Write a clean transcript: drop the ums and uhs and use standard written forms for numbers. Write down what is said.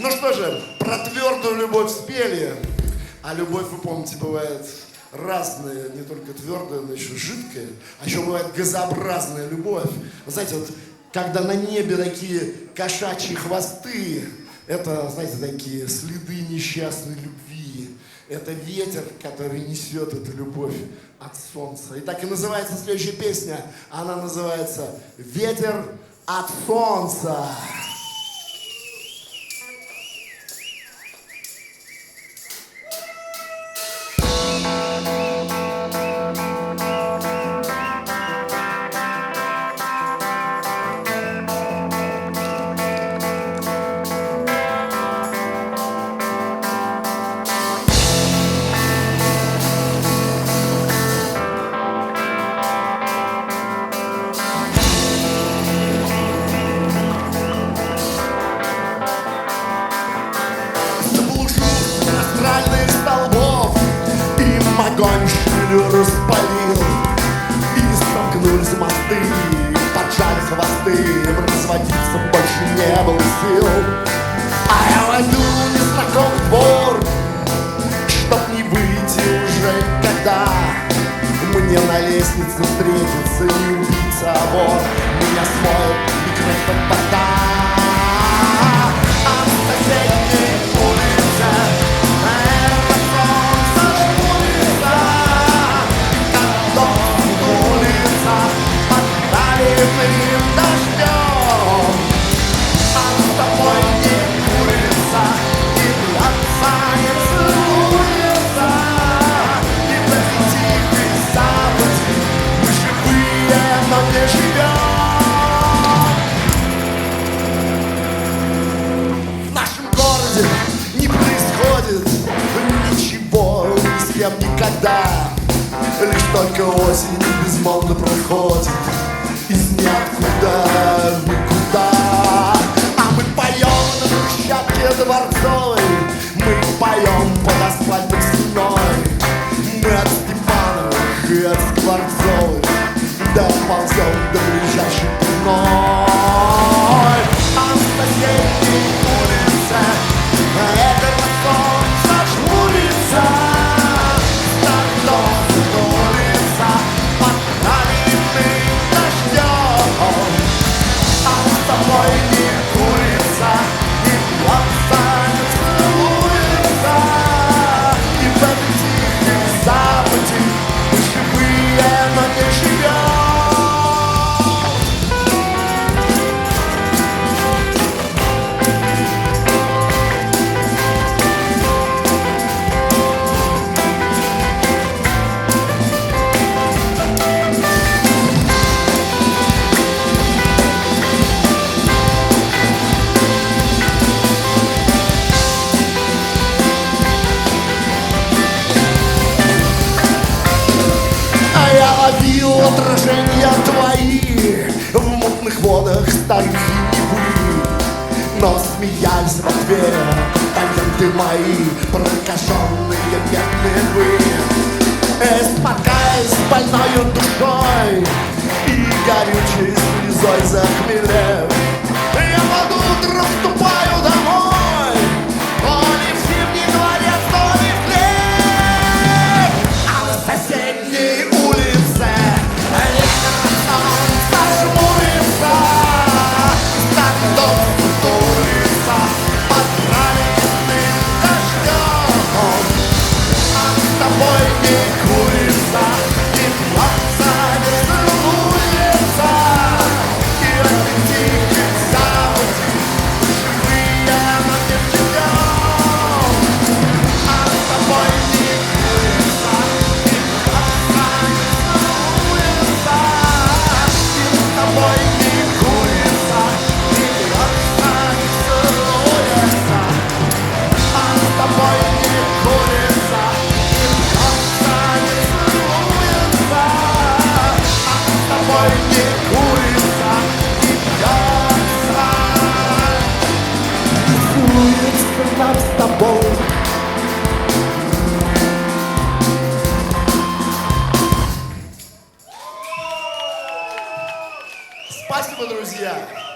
Ну что же, про твердую любовь спели. А любовь, вы помните, бывает разная, не только твердая, но еще жидкая. А еще бывает газообразная любовь. Вы знаете, вот когда на небе такие кошачьи хвосты, это, знаете, такие следы несчастной любви. Это ветер, который несет эту любовь от солнца. И так и называется следующая песня. Она называется «Ветер от солнца». Огонь шилю распалил, и сомкнулись мосты, поджали хвосты, разводиться больше не было сил. А я войду в незнакомый двор, чтоб не выйти уже когда мне на лестнице встретится не убийца, а вор. Меня смоет микрофон вода, а в соседней улице дождем, а с тобой не курица, и плаца не целуется, и в этой тихой заводе мы живые, но не живем. В нашем городе не происходит ничего ни с кем никогда, лишь только осень безмолвно проходит из ниоткуда никуда. А мы поем на брусчатке дворцовой, мы поем под асфальтом стеной. Мы от Степановых и от Скворцовых доползем до ближайшей пивной. А в соседней улице этого солнца жмурится, стартом улица под раненым дождем. А с тобой не курица, и плаца не целуется, и в этой тихой западе мы живые, но не живем. Ловил отражения твои в мутных водах старых Невы, но смеялись в ответ таланты мои, прокаженные бедные вы. Спотыкаясь больною душой и горючей слезой захмелев, я под утро вступаю